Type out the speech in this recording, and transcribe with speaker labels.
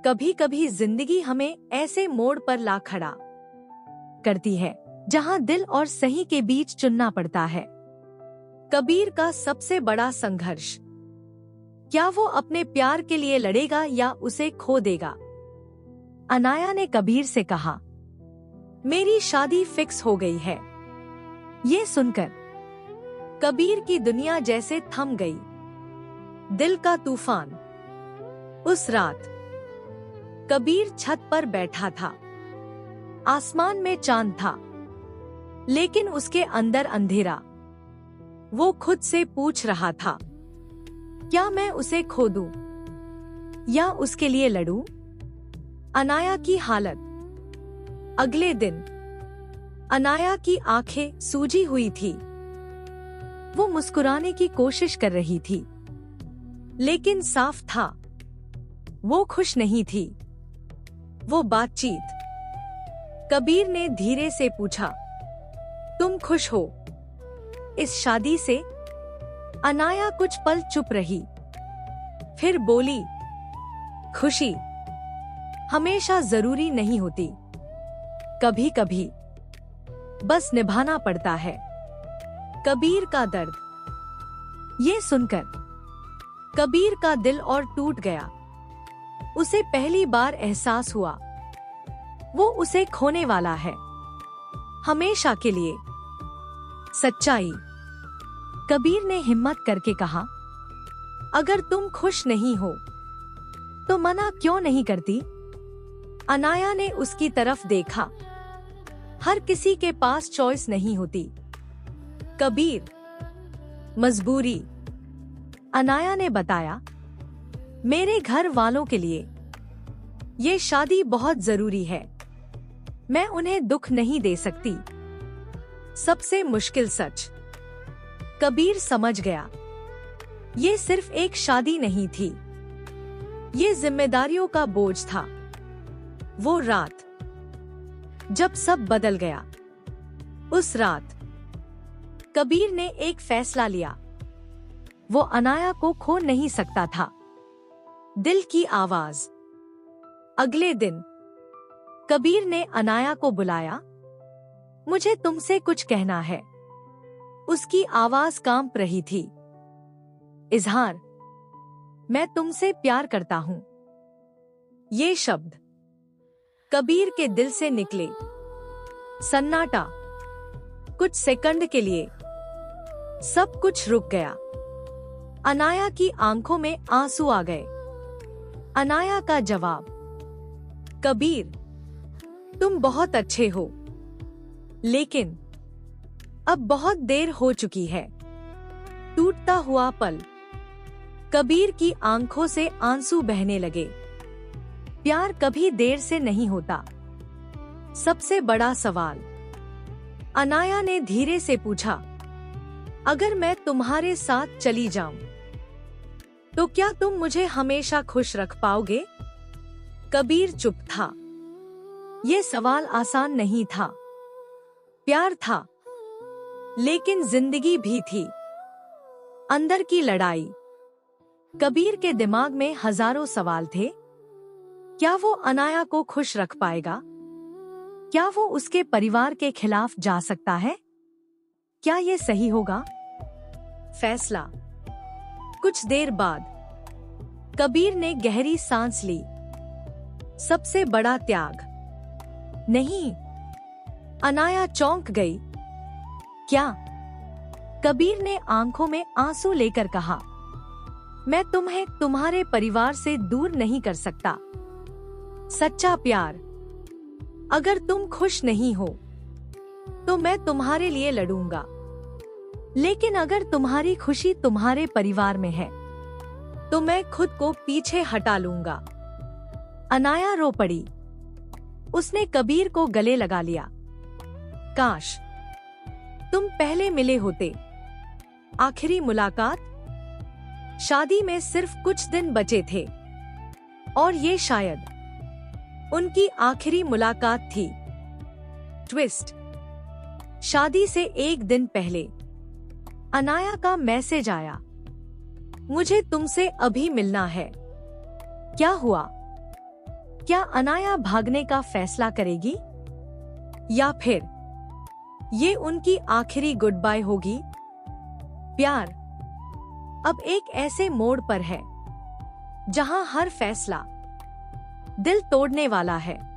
Speaker 1: कभी कभी जिंदगी हमें ऐसे मोड़ पर ला खड़ा करती है जहां दिल और सही के बीच चुनना पड़ता है। कबीर का सबसे बड़ा संघर्ष, क्या वो अपने प्यार के लिए लड़ेगा या उसे खो देगा? अनाया ने कबीर से कहा, मेरी शादी फिक्स हो गई है। ये सुनकर कबीर की दुनिया जैसे थम गई। दिल का तूफान। उस रात कबीर छत पर बैठा था। आसमान में चांद था, लेकिन उसके अंदर अंधेरा। वो खुद से पूछ रहा था, क्या मैं उसे खो दूं या उसके लिए लड़ूं? अनाया की हालत। अगले दिन अनाया की आंखें सूजी हुई थी। वो मुस्कुराने की कोशिश कर रही थी, लेकिन साफ था वो खुश नहीं थी। वो बातचीत। कबीर ने धीरे से पूछा, तुम खुश हो इस शादी से? अनाया कुछ पल चुप रही, फिर बोली, खुशी हमेशा जरूरी नहीं होती, कभी कभी बस निभाना पड़ता है। कबीर का दर्द। ये सुनकर कबीर का दिल और टूट गया। उसे पहली बार एहसास हुआ वो उसे खोने वाला है, हमेशा के लिए। सच्चाई। कबीर ने हिम्मत करके कहा, अगर तुम खुश नहीं हो तो मना क्यों नहीं करती? अनाया ने उसकी तरफ देखा। हर किसी के पास चॉइस नहीं होती। कबीर, मजबूरी। अनाया ने बताया, मेरे घर वालों के लिए ये शादी बहुत जरूरी है। मैं उन्हें दुख नहीं दे सकती। सबसे मुश्किल सच। कबीर समझ गया, ये सिर्फ एक शादी नहीं थी, ये जिम्मेदारियों का बोझ था। वो रात जब सब बदल गया। उस रात कबीर ने एक फैसला लिया। वो अनाया को खो नहीं सकता था। दिल की आवाज। अगले दिन कबीर ने अनाया को बुलाया। मुझे तुमसे कुछ कहना है। उसकी आवाज कांप रही थी। इजहार, मैं तुमसे प्यार करता हूं। ये शब्द कबीर के दिल से निकले। सन्नाटा। कुछ सेकंड के लिए सब कुछ रुक गया। अनाया की आंखों में आंसू आ गए। अनाया का जवाब, कबीर, तुम बहुत अच्छे हो, लेकिन अब बहुत देर हो चुकी है। टूटता हुआ पल। कबीर की आंखों से आंसू बहने लगे। प्यार कभी देर से नहीं होता। सबसे बड़ा सवाल। अनाया ने धीरे से पूछा, अगर मैं तुम्हारे साथ चली जाऊं तो क्या तुम मुझे हमेशा खुश रख पाओगे? कबीर चुप था। ये सवाल आसान नहीं था। प्यार था, लेकिन जिंदगी भी थी। अंदर की लड़ाई। कबीर के दिमाग में हजारों सवाल थे। क्या वो अनाया को खुश रख पाएगा? क्या वो उसके परिवार के खिलाफ जा सकता है? क्या ये सही होगा? फैसला। कुछ देर बाद कबीर ने गहरी सांस ली। सबसे बड़ा त्याग। नहीं। अनाया चौंक गई। क्या? कबीर ने आंखों में आंसू लेकर कहा, मैं तुम्हें तुम्हारे परिवार से दूर नहीं कर सकता। सच्चा प्यार। अगर तुम खुश नहीं हो तो मैं तुम्हारे लिए लड़ूंगा, लेकिन अगर तुम्हारी खुशी तुम्हारे परिवार में है तो मैं खुद को पीछे हटा लूंगा। अनाया रो पड़ी। उसने कबीर को गले लगा लिया। काश तुम पहले मिले होते। आखिरी मुलाकात। शादी में सिर्फ कुछ दिन बचे थे और ये शायद उनकी आखिरी मुलाकात थी। ट्विस्ट। शादी से एक दिन पहले अनाया का मैसेज आया, मुझे तुमसे अभी मिलना है। क्या हुआ? क्या अनाया भागने का फैसला करेगी, या फिर ये उनकी आखिरी गुड बाय होगी? प्यार अब एक ऐसे मोड़ पर है जहां हर फैसला दिल तोड़ने वाला है।